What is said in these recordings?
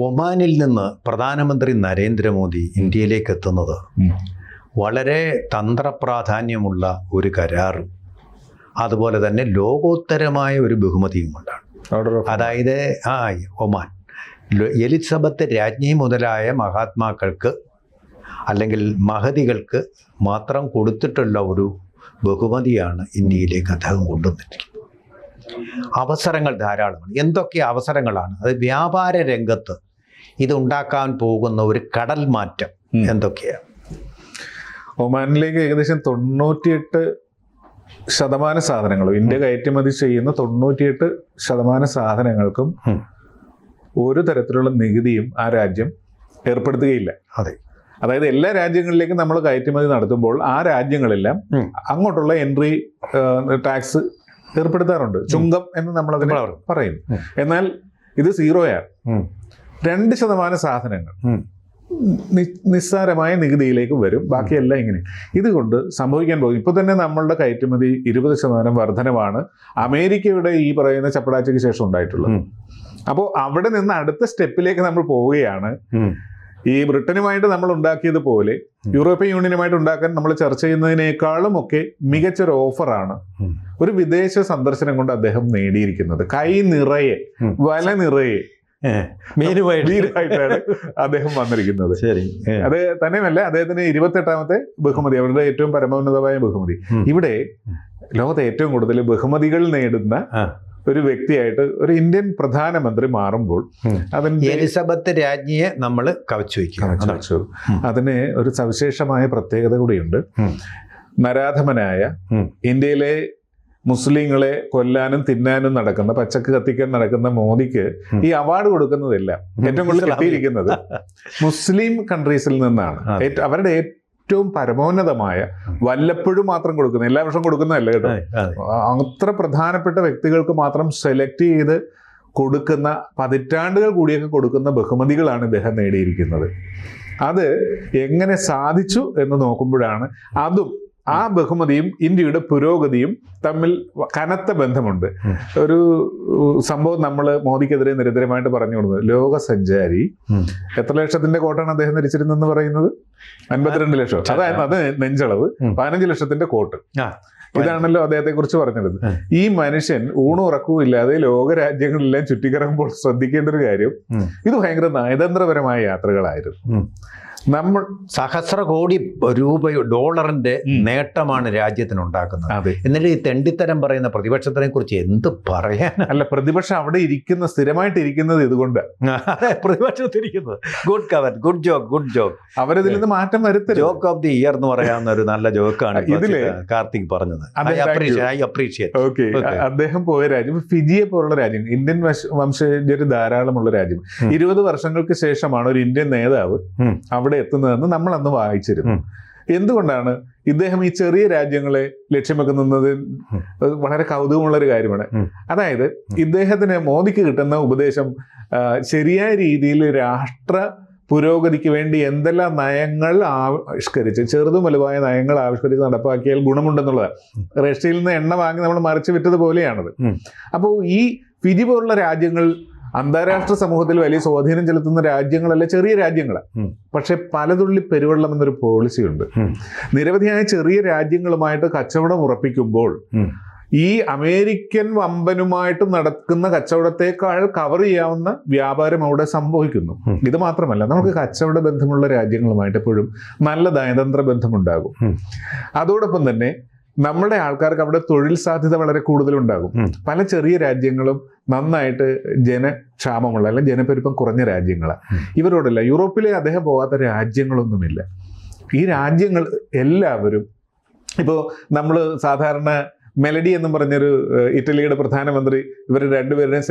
ഒമാനിൽ നിന്ന് പ്രധാനമന്ത്രി നരേന്ദ്രമോദി ഇന്ത്യയിലേക്ക് എത്തുന്നത് വളരെ തന്ത്രപ്രാധാന്യമുള്ള ഒരു കരാറും അതുപോലെ തന്നെ ലോകോത്തരമായ ഒരു ബഹുമതിയും കൊണ്ടാണ്. അതായത് ഒമാൻ എലിസബത്ത് രാജ്ഞി മുതലായ മഹാത്മാക്കൾക്ക് അല്ലെങ്കിൽ മഹതികൾക്ക് മാത്രം കൊടുത്തിട്ടുള്ള ഒരു ബഹുമതിയാണ് ഇന്ത്യയിലേക്ക് അദ്ദേഹം കൊണ്ടുവന്നിരിക്കുന്നത്. അവസരങ്ങൾ ധാരാളമാണ്. എന്തൊക്കെ അവസരങ്ങളാണ്? അത് വ്യാപാര രംഗത്ത് ഇതുണ്ടാക്കാൻ പോകുന്ന ഒരു കടൽ മാറ്റം എന്തൊക്കെയാണ്? ഒമാനിലേക്ക് ഏകദേശം 98% സാധനങ്ങളും ഇന്ത്യ കയറ്റുമതി ചെയ്യുന്ന 98% സാധനങ്ങൾക്കും ഒരു തരത്തിലുള്ള നികുതിയും ആ രാജ്യം ഏർപ്പെടുത്തുകയില്ല. അതെ, അതായത് എല്ലാ രാജ്യങ്ങളിലേക്കും നമ്മൾ കയറ്റുമതി നടത്തുമ്പോൾ ആ രാജ്യങ്ങളെല്ലാം അങ്ങോട്ടുള്ള എൻട്രി ടാക്സ് ഏർപ്പെടുത്താറുണ്ട്, ചുങ്കം എന്ന് നമ്മൾ അതിനെ പറയുന്നു. എന്നാൽ ഇത് സീറോയാണ്. 2% സാധനങ്ങൾ നിസ്സാരമായ നികുതിയിലേക്ക് വരും, ബാക്കിയെല്ലാം ഇങ്ങനെ. ഇതുകൊണ്ട് സംഭവിക്കാൻ പോകും, ഇപ്പോൾ തന്നെ നമ്മളുടെ കയറ്റുമതി 20% വർധനമാണ് അമേരിക്കയുടെ ഈ പറയുന്ന ചപ്പടാച്ചയ്ക്ക് ശേഷം ഉണ്ടായിട്ടുള്ളത്. അപ്പോൾ അവിടെ നിന്ന് അടുത്ത സ്റ്റെപ്പിലേക്ക് നമ്മൾ പോവുകയാണ്. ഈ ബ്രിട്ടനുമായിട്ട് നമ്മൾ ഉണ്ടാക്കിയതുപോലെ യൂറോപ്യൻ യൂണിയനുമായിട്ട് ഉണ്ടാക്കാൻ നമ്മൾ ചർച്ച ചെയ്യുന്നതിനേക്കാളും ഒക്കെ മികച്ചൊരു ഓഫറാണ് ഒരു വിദേശ സന്ദർശനം കൊണ്ട് അദ്ദേഹം നേടിയിരിക്കുന്നത്. കൈ നിറയെ, വല നിറയെ മീനുമായിട്ടാണ് അദ്ദേഹം വന്നിരിക്കുന്നത്. അത് തന്നെയുമല്ല, അദ്ദേഹത്തിന് 28ാമത്തെ ബഹുമതി, അവരുടെ ഏറ്റവും പരമോന്നതമായ ബഹുമതി. ഇവിടെ ലോകത്തെ ഏറ്റവും കൂടുതൽ ബഹുമതികൾ നേടുന്ന ഒരു വ്യക്തിയായിട്ട് ഒരു ഇന്ത്യൻ പ്രധാനമന്ത്രി മാറുമ്പോൾ അതിന് എലിസബത്ത് രാജ്ഞിയെ നമ്മൾ കവച്ചു വയ്ക്കും. അതിന് ഒരു സവിശേഷമായ പ്രത്യേകത കൂടിയുണ്ട്. നരാധമനായ ഇന്ത്യയിലെ മുസ്ലിങ്ങളെ കൊല്ലാനും തിന്നാനും നടക്കുന്ന, പച്ചക്ക് കത്തിക്കാൻ നടക്കുന്ന മോദിക്ക് ഈ അവാർഡ് കൊടുക്കുന്നതെല്ലാം ഏറ്റവും കൂടുതൽ കിട്ടിയിരിക്കുന്നത് മുസ്ലിം കൺട്രീസിൽ നിന്നാണ്. അവരുടെ ഏറ്റവും പരമോന്നതമായ, വല്ലപ്പോഴും മാത്രം കൊടുക്കുന്ന, എല്ലാ വർഷവും കൊടുക്കുന്നതല്ല കേട്ടോ, അത്ര പ്രധാനപ്പെട്ട വ്യക്തികൾക്ക് മാത്രം സെലക്ട് ചെയ്ത് കൊടുക്കുന്ന, പതിറ്റാണ്ടുകൾ കൂടിയൊക്കെ കൊടുക്കുന്ന ബഹുമതികളാണ് ഇദ്ദേഹം നേടിയിരിക്കുന്നത്. അത് എങ്ങനെ സാധിച്ചു എന്ന് നോക്കുമ്പോഴാണ് അതും ആ ബഹുമതിയും ഇന്ത്യയുടെ പുരോഗതിയും തമ്മിൽ കനത്ത ബന്ധമുണ്ട്. ഒരു സംഭവം നമ്മൾ മോദിക്കെതിരെ നിരന്തരമായിട്ട് പറഞ്ഞു കൊടുക്കുന്നത്, ലോക സഞ്ചാരി എത്ര ലക്ഷത്തിന്റെ കോട്ടാണ് അദ്ദേഹം ധരിച്ചിരുന്നെന്ന് പറയുന്നത്? 52 ലക്ഷം. അതായത് അത് നെഞ്ചളവ്, 15 ലക്ഷത്തിന്റെ കോട്ട്. ഇതാണല്ലോ അദ്ദേഹത്തെ കുറിച്ച് പറഞ്ഞത്. ഈ മനുഷ്യൻ ഊണും ഉറക്കവും ഇല്ലാതെ ലോക രാജ്യങ്ങളെല്ലാം ചുറ്റിക്കറങ്ങുമ്പോൾ ശ്രദ്ധിക്കേണ്ട ഒരു കാര്യം, ഇത് ഭയങ്കര നയതന്ത്രപരമായ യാത്രകളായിരുന്നു. നമ്മൾ സഹസ്ര കോടി ഡോളറിന്റെ നേട്ടമാണ് രാജ്യത്തിനുണ്ടാക്കുന്നത്. എന്നിട്ട് ഈ തെണ്ടിത്തരം പറയുന്ന പ്രതിപക്ഷത്തിനെ കുറിച്ച് എന്ത് പറയാൻ? അല്ല, പ്രതിപക്ഷം അവിടെ ഇരിക്കുന്ന, സ്ഥിരമായിട്ട് ഇരിക്കുന്നത് ഇതുകൊണ്ട്. പ്രതിപക്ഷത്തിരിക്കുന്നത് ഗുഡ് കവർ, ഗുഡ് ജോക്ക്. അവരിതിൽ നിന്ന് മാറ്റം വരുത്തരുത്. ജോക്ക് ഓഫ് ദി ഇയർ എന്ന് പറയാവുന്ന ഒരു നല്ല ജോക്കാണ് ഇതില് കാർത്തിക് പറഞ്ഞത്. ഓക്കെ, അദ്ദേഹം പോയ രാജ്യം ഫിജിയെ പോലുള്ള രാജ്യം, ഇന്ത്യൻ വംശജര് ധാരാളമുള്ള രാജ്യം. 20 വർഷങ്ങൾക്ക് ശേഷമാണ് ഒരു ഇന്ത്യൻ നേതാവ് അവിടെ എത്തുന്നതെന്ന് നമ്മൾ അന്ന് വായിച്ചിരുന്നു. എന്തുകൊണ്ടാണ് ഇദ്ദേഹം ഈ ചെറിയ രാജ്യങ്ങളെ ലക്ഷ്യം വെക്കുന്നത്? വളരെ കൗതുകമുള്ളൊരു കാര്യമാണ്. അതായത് ഇദ്ദേഹത്തിന്, മോദിക്ക് കിട്ടുന്ന ഉപദേശം ശരിയായ രീതിയിൽ രാഷ്ട്ര പുരോഗതിക്ക് വേണ്ടി എന്തെല്ലാം നയങ്ങൾ ആവിഷ്കരിച്ച്, ചെറുതും വലുതായ നയങ്ങൾ ആവിഷ്കരിച്ച് നടപ്പാക്കിയാൽ ഗുണമുണ്ടെന്നുള്ളതാണ്. റഷ്യയിൽ നിന്ന് എണ്ണ വാങ്ങി നമ്മൾ മറിച്ച് വിറ്റതുപോലെയാണത്. അപ്പോൾ ഈ ഫിജി പോലുള്ള രാജ്യങ്ങൾ അന്താരാഷ്ട്ര സമൂഹത്തിൽ വലിയ സ്വാധീനം ചെലുത്തുന്ന രാജ്യങ്ങളല്ല, ചെറിയ രാജ്യങ്ങളാണ്. പക്ഷെ പലതുള്ളി പെരുവെള്ളം എന്നൊരു പോളിസിയുണ്ട്. നിരവധിയായ ചെറിയ രാജ്യങ്ങളുമായിട്ട് കച്ചവടം ഉറപ്പിക്കുമ്പോൾ ഈ അമേരിക്കൻ വമ്പനുമായിട്ട് നടക്കുന്ന കച്ചവടത്തെക്കാൾ കവർ ചെയ്യാവുന്ന വ്യാപാരം അവിടെ സംഭവിക്കുന്നു. ഇത് മാത്രമല്ല, നമുക്ക് കച്ചവട ബന്ധമുള്ള രാജ്യങ്ങളുമായിട്ട് എപ്പോഴും നല്ല നയതന്ത്ര ബന്ധമുണ്ടാകും. അതോടൊപ്പം തന്നെ നമ്മുടെ ആൾക്കാർക്ക് അവിടെ തൊഴിൽ സാധ്യത വളരെ കൂടുതലുണ്ടാകും. പല ചെറിയ രാജ്യങ്ങളും നന്നായിട്ട് ജനക്ഷാമമുള്ള, അല്ലെങ്കിൽ ജനപ്പെരുപ്പം കുറഞ്ഞ രാജ്യങ്ങളാണ്. ഇവരോടല്ല, യൂറോപ്പിലെ അദ്ദേഹം പോകാത്ത രാജ്യങ്ങളൊന്നുമില്ല. ഈ രാജ്യങ്ങൾ എല്ലാവരും, ഇപ്പോൾ നമ്മൾ സാധാരണ മെലഡി എന്നും പറഞ്ഞൊരു ഇറ്റലിയുടെ പ്രധാനമന്ത്രി, ഇവർ രണ്ടുപേരുടെയും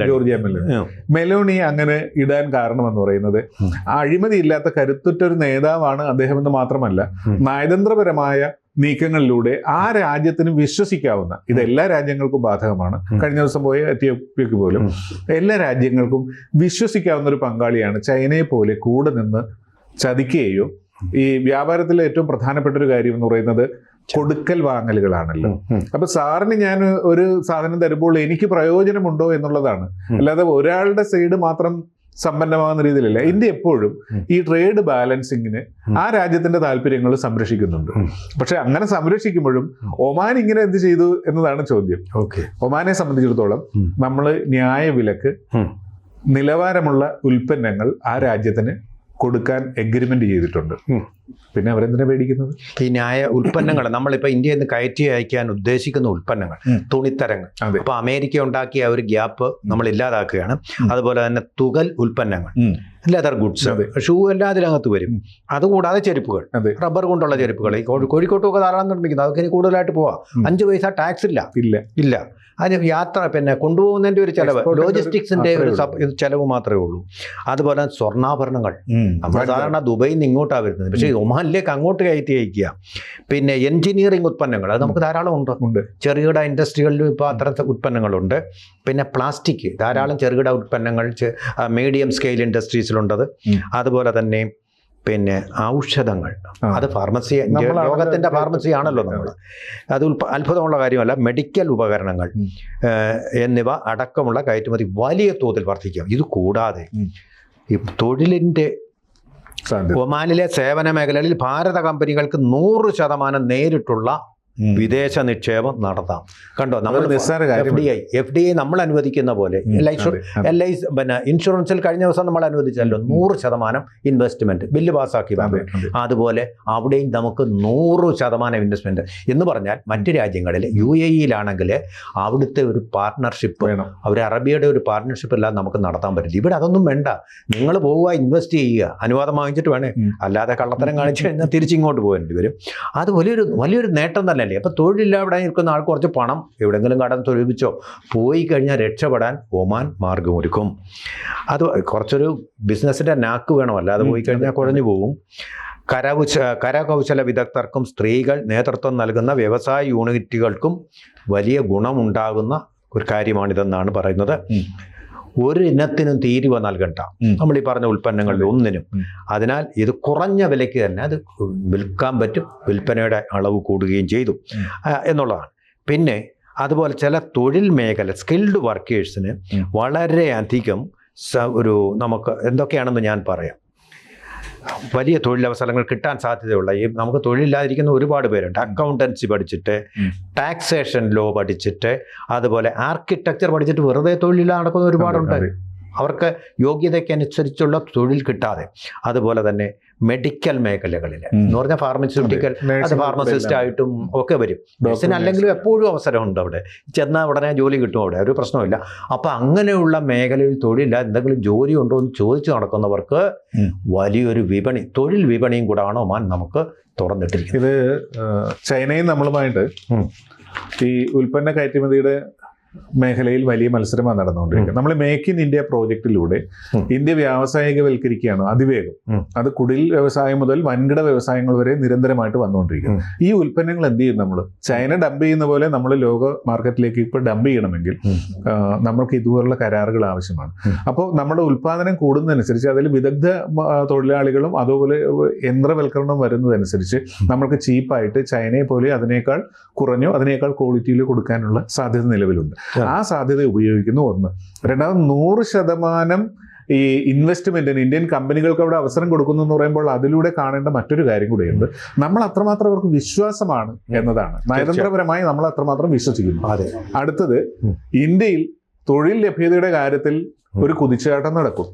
ജോർജിയ മെലോണി അങ്ങനെ ഇടാൻ കാരണം എന്ന് പറയുന്നത് അഴിമതി ഇല്ലാത്ത കരുത്തുറ്റൊരു നേതാവാണ് അദ്ദേഹം എന്ന് മാത്രമല്ല, നയതന്ത്രപരമായ നീക്കങ്ങളിലൂടെ ആ രാജ്യത്തിന് വിശ്വസിക്കാവുന്ന, ഇത് എല്ലാ രാജ്യങ്ങൾക്കും ബാധകമാണ്, കഴിഞ്ഞ ദിവസം പോയ എത്യോപ്യക്ക് പോലും, എല്ലാ രാജ്യങ്ങൾക്കും വിശ്വസിക്കാവുന്ന ഒരു പങ്കാളിയാണ്. ചൈനയെ പോലെ കൂടെ നിന്ന് ചതിക്കുകയോ, ഈ വ്യാപാരത്തിലെ ഏറ്റവും പ്രധാനപ്പെട്ട ഒരു കാര്യം എന്ന് പറയുന്നത് കൊടുക്കൽ വാങ്ങലുകളാണല്ലോ. അപ്പൊ സാറിന് ഞാൻ ഒരു സാധനം തരുമ്പോൾ എനിക്ക് പ്രയോജനമുണ്ടോ എന്നുള്ളതാണ്. അല്ലാതെ ഒരാളുടെ സൈഡ് മാത്രം സമ്പന്നമാകുന്ന രീതിയിലല്ല. ഇന്ത്യ എപ്പോഴും ഈ ട്രേഡ് ബാലൻസിങ്ങിന് ആ രാജ്യത്തിന്റെ താല്പര്യങ്ങൾ സംരക്ഷിക്കുന്നുണ്ട്. പക്ഷെ അങ്ങനെ സംരക്ഷിക്കുമ്പോഴും ഒമാൻ ഇങ്ങനെ എന്ത് ചെയ്തു എന്നതാണ് ചോദ്യം. ഒമാനെ സംബന്ധിച്ചിടത്തോളം നമ്മൾ ന്യായവിലക്ക് നിലവാരമുള്ള ഉൽപ്പന്നങ്ങൾ ആ രാജ്യത്തിന് കൊടുക്കാൻ എഗ്രിമെന്റ് ചെയ്തിട്ടുണ്ട്. പിന്നെ അവരെന്തിനാ പേടിക്കുന്നത്? ഈ ന്യായ ഉൽപ്പന്നങ്ങൾ നമ്മളിപ്പോൾ ഇന്ത്യയിൽ നിന്ന് കയറ്റി അയക്കാൻ ഉദ്ദേശിക്കുന്ന ഉൽപ്പന്നങ്ങൾ, തുണിത്തരങ്ങൾ, അപ്പോൾ അമേരിക്ക ഉണ്ടാക്കിയ ഒരു ഗ്യാപ്പ് നമ്മൾ ഇല്ലാതാക്കുകയാണ്. അതുപോലെ തന്നെ തുകൽ ഉൽപ്പന്നങ്ങൾ, ലെതർ ഗുഡ്സ്, ഷൂ എല്ലാം അതിനകത്ത് വരും. അതുകൂടാതെ ചെരുപ്പുകൾ, റബ്ബർ കൊണ്ടുള്ള ചെരുപ്പുകൾ, ഈ കോഴിക്കോട്ടൊക്കെ ധാരാളം നിർമ്മിക്കുന്നത്, അതൊക്കെ ഇനി കൂടുതലായിട്ട് പോവാം. 5 പൈസ ടാക്സ് ഇല്ല. അതിന് യാത്ര പിന്നെ കൊണ്ടുപോകുന്നതിൻ്റെ ഒരു ചിലവ്, ലോജിസ്റ്റിക്സിൻ്റെ ഒരു ചിലവ് മാത്രമേ ഉള്ളൂ. അതുപോലെ സ്വർണ്ണാഭരണങ്ങൾ നമ്മൾ സാധാരണ ദുബൈയിൽ നിന്ന് ഇങ്ങോട്ടാണ് വരുന്നത്, പക്ഷേ ഒമാനിലേക്ക് അങ്ങോട്ട് കയറ്റി അയക്കുക. പിന്നെ എൻജിനീയറിംഗ് ഉൽപ്പന്നങ്ങൾ, അത് നമുക്ക് ധാരാളം ഉണ്ട്. ചെറുകിട ഇൻഡസ്ട്രികളിലും ഇപ്പോൾ അത്തരം ഉൽപ്പന്നങ്ങളുണ്ട്. പിന്നെ പ്ലാസ്റ്റിക്, ധാരാളം ചെറുകിട ഉൽപ്പന്നങ്ങൾ മീഡിയം സ്കെയിൽ ഇൻഡസ്ട്രീസിലുണ്ടത്. അതുപോലെ തന്നെ പിന്നെ ഔഷധങ്ങൾ, അത് ഫാർമസി, ലോകത്തിൻ്റെ ഫാർമസി ആണല്ലോ നമ്മൾ. അത് അത്ഭുതമുള്ള കാര്യമല്ല. മെഡിക്കൽ ഉപകരണങ്ങൾ എന്നിവ അടക്കമുള്ള കയറ്റുമതി വലിയ തോതിൽ വർദ്ധിക്കും. ഇത് കൂടാതെ ഈ തൊഴിലിൻ്റെ ഒമാനിലെ സേവന മേഖലകളിൽ ഭാരത കമ്പനികൾക്ക് 100% നേരിട്ടുള്ള വിദേശ നിക്ഷേപം നടത്താം. കണ്ടോ, നമ്മൾ FDI നമ്മൾ അനുവദിക്കുന്ന പോലെ LIC പിന്നെ ഇൻഷുറൻസിൽ കഴിഞ്ഞ ദിവസം നമ്മൾ അനുവദിച്ചല്ലോ 100% ഇൻവെസ്റ്റ്മെന്റ് ബില്ല് പാസ്സാക്കി. അതുപോലെ അവിടെയും നമുക്ക് 100% ഇൻവെസ്റ്റ്മെന്റ് എന്ന് പറഞ്ഞാൽ മറ്റ് രാജ്യങ്ങളിൽ UAE-യിലാണെങ്കിൽ അവിടുത്തെ ഒരു പാർട്ട്ണർഷിപ്പ്, അവർ അറബിയുടെ ഒരു പാർട്ട്ണർഷിപ്പ് ഇല്ലാതെ നമുക്ക് നടത്താൻ പറ്റില്ല. ഇവിടെ അതൊന്നും വേണ്ട. നിങ്ങൾ പോവുക, ഇൻവെസ്റ്റ് ചെയ്യുക, അനുവാദം വാങ്ങിച്ചിട്ട് വേണേ, അല്ലാതെ കള്ളത്തരം കാണിച്ചു കഴിഞ്ഞാൽ തിരിച്ചിങ്ങോട്ട് പോകേണ്ടി വരും. അത് വലിയൊരു നേട്ടം തന്നെ. അപ്പോൾ തൊഴിലില്ലാതെ നിൽക്കുന്ന ആൾക്ക് കുറച്ച് പണം എവിടെയെങ്കിലും കടം സ്വരൂപിച്ചോ പോയി കഴിഞ്ഞാൽ രക്ഷപ്പെടാൻ ഒമാൻ മാർഗമൊരുക്കും. അത് കുറച്ചൊരു ബിസിനസ്സിൻ്റെ നാക്ക് വേണം, അല്ലാതെ പോയി കഴിഞ്ഞാൽ കുഴഞ്ഞു പോകും. കരകൗശല വിദഗ്ധർക്കും സ്ത്രീകൾ നേതൃത്വം നൽകുന്ന വ്യവസായ യൂണിറ്റുകൾക്കും വലിയ ഗുണമുണ്ടാകുന്ന ഒരു കാര്യമാണിതെന്നാണ് പറയുന്നത്. ഒരു ഇനത്തിനും തീരുവ നൽകണ്ട, നമ്മൾ ഈ പറഞ്ഞ ഉൽപ്പന്നങ്ങളിൽ ഒന്നിനും. അതിനാൽ ഇത് കുറഞ്ഞ വിലയ്ക്ക് തന്നെ അത് വിൽക്കാൻ പറ്റും. വിൽപ്പനയുടെ അളവ് കൂടുകയും ചെയ്തു എന്നുള്ളതാണ്. പിന്നെ അതുപോലെ ചില തൊഴിൽ മേഖല സ്കിൽഡ് വർക്കേഴ്സിന് വളരെയധികം നമുക്ക് എന്തൊക്കെയാണെന്ന് ഞാൻ പറയാം, വലിയ തൊഴിലവസരങ്ങൾ കിട്ടാൻ സാധ്യതയുള്ള നമുക്ക് തൊഴിലില്ലാതിരിക്കുന്ന ഒരുപാട് പേരുണ്ട്. അക്കൗണ്ടൻസി പഠിച്ചിട്ട്, ടാക്സേഷൻ ലോ പഠിച്ചിട്ട്, അതുപോലെ ആർക്കിടെക്ചർ പഠിച്ചിട്ട് വെറുതെ തൊഴിലില്ലാതെ നടക്കുന്ന ഒരുപാടുണ്ട്. അവർക്ക് യോഗ്യതയ്ക്കനുസരിച്ചുള്ള തൊഴിൽ കിട്ടാതെ. അതുപോലെ തന്നെ മെഡിക്കൽ മേഖലകളിൽ എന്ന് പറഞ്ഞാൽ ഫാർമസ്യൂട്ടിക്കൽ, അത് ഫാർമസിസ്റ്റ് ആയിട്ടും ഒക്കെ വരും. മെഡിസിൻ അല്ലെങ്കിലും എപ്പോഴും അവസരമുണ്ട്. അവിടെ ചെന്നാൽ ഉടനെ ജോലി കിട്ടും, അവിടെ ഒരു പ്രശ്നമില്ല. അപ്പം അങ്ങനെയുള്ള മേഖലയിൽ തൊഴിലില്ല, എന്തെങ്കിലും ജോലി ഉണ്ടോ എന്ന് ചോദിച്ചു നടക്കുന്നവർക്ക് വലിയൊരു വിപണി, തൊഴിൽ വിപണിയും കൂടാണ് ഒമാൻ നമുക്ക് തുറന്നിട്ടിരിക്കുന്നത്. ഇത് ചൈനയും നമ്മളുമായിട്ട് ഈ ഉൽപ്പന്ന കയറ്റുമതിയുടെ മേഖലയിൽ വലിയ മത്സരമാണ് നടന്നുകൊണ്ടിരിക്കുന്നത്. നമ്മൾ മേക്ക് ഇൻ ഇന്ത്യ പ്രോജക്റ്റിലൂടെ ഇന്ത്യ വ്യാവസായികവൽക്കരിക്കുകയാണ് അതിവേഗം. അത് കുടിൽ വ്യവസായം മുതൽ വൻകിട വ്യവസായങ്ങൾ വരെ നിരന്തരമായിട്ട് വന്നുകൊണ്ടിരിക്കുന്നു. ഈ ഉൽപ്പന്നങ്ങൾ എന്ത് ചെയ്യും? നമ്മൾ ചൈന ഡംപ് ചെയ്യുന്ന പോലെ നമ്മൾ ലോക മാർക്കറ്റിലേക്ക് ഇപ്പോൾ ഡംപ് ചെയ്യണമെങ്കിൽ നമ്മൾക്ക് ഇതുപോലുള്ള കരാറുകൾ ആവശ്യമാണ്. അപ്പോൾ നമ്മുടെ ഉൽപ്പാദനം കൂടുന്നതനുസരിച്ച് അതിൽ വിദഗ്ധ തൊഴിലാളികളും അതുപോലെ യന്ത്രവൽക്കരണം വരുന്നതനുസരിച്ച് നമ്മൾക്ക് ചീപ്പായിട്ട് ചൈനയെ പോലെ അതിനേക്കാൾ കുറഞ്ഞോ അതിനേക്കാൾ ക്വാളിറ്റിയിൽ കൊടുക്കാനുള്ള സാധ്യത നിലവിലുണ്ട്. ആ സാധ്യത ഉപയോഗിക്കുന്നു. ഒന്ന്. രണ്ടാമത് 100% ഈ ഇൻവെസ്റ്റ്മെന്റിന് ഇന്ത്യൻ കമ്പനികൾക്ക് അവിടെ അവസരം കൊടുക്കുന്നു എന്ന് പറയുമ്പോൾ അതിലൂടെ കാണേണ്ട മറ്റൊരു കാര്യം കൂടെയുണ്ട്. നമ്മൾ അത്രമാത്രം അവർക്ക് വിശ്വാസമാണ് എന്നതാണ്. നയതന്ത്രപരമായി നമ്മൾ അത്രമാത്രം വിശ്വസിക്കുന്നു. അടുത്തത്, ഇന്ത്യയിൽ തൊഴിൽ ലഭ്യതയുടെ കാര്യത്തിൽ ഒരു കുതിച്ചുചാട്ടം നടക്കും.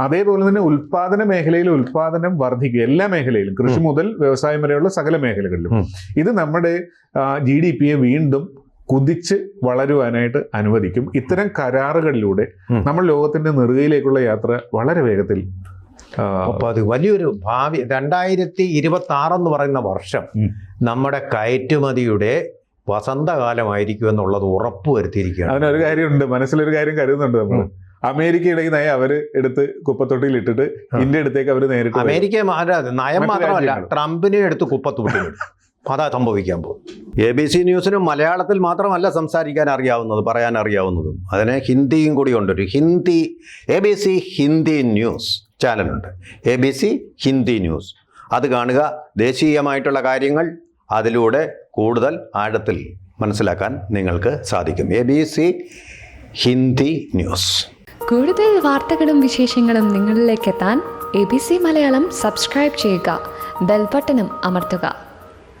അതേപോലെ തന്നെ ഉൽപാദന മേഖലയിൽ ഉൽപാദനം വർദ്ധിക്കുക. എല്ലാ മേഖലയിലും, കൃഷി മുതൽ വ്യവസായം വരെയുള്ള സകല മേഖലകളിലും. ഇത് നമ്മുടെ GDP-യെ വീണ്ടും കുതിച്ച് വളരുവാനായിട്ട് അനുവദിക്കും. ഇത്തരം കരാറുകളിലൂടെ നമ്മൾ ലോകത്തിന്റെ നെറുകയിലേക്കുള്ള യാത്ര വളരെ വേഗത്തിൽ. അപ്പോൾ അത് വലിയൊരു ഭാവി 2026 എന്ന് പറയുന്ന വർഷം നമ്മുടെ കയറ്റുമതിയുടെ വസന്തകാലമായിരിക്കും എന്നുള്ളത് ഉറപ്പുവരുത്തിയിരിക്കുകയാണ്. അതിനൊരു കാര്യമുണ്ട്, മനസ്സിലൊരു കാര്യം കരുതുന്നുണ്ട് നമ്മൾ. അമേരിക്കയുടെ നയം അവര് എടുത്ത് കുപ്പത്തൊട്ടിയിൽ ഇട്ടിട്ട് ഇന്ത്യ അടുത്തേക്ക് അവർ നേരിട്ട്, അമേരിക്ക നയം മാത്രമല്ല ട്രംപിനെ എടുത്ത് കുപ്പത്തൊട്ടിൽ അതാ സംഭവിക്കാൻ പോകും. ABC ന്യൂസിന് മലയാളത്തിൽ മാത്രമല്ല സംസാരിക്കാൻ അറിയാവുന്നത്, പറയാൻ അറിയാവുന്നതും. അതിന് ഹിന്ദിയും കൂടി ഉണ്ട്. ഒരു ABC ഹിന്ദി ന്യൂസ് ചാനലുണ്ട്, ABC ഹിന്ദി ന്യൂസ്. അത് കാണുക. ദേശീയമായിട്ടുള്ള കാര്യങ്ങൾ അതിലൂടെ കൂടുതൽ ആഴത്തിൽ മനസ്സിലാക്കാൻ നിങ്ങൾക്ക് സാധിക്കും. ABC Hindi news. കൂടുതൽ വാർത്തകളും വിശേഷങ്ങളും നിങ്ങളിലേക്ക് എത്താൻ ABC മലയാളം സബ്സ്ക്രൈബ് ചെയ്യുക, ബെൽ ബട്ടണും അമർത്തുക.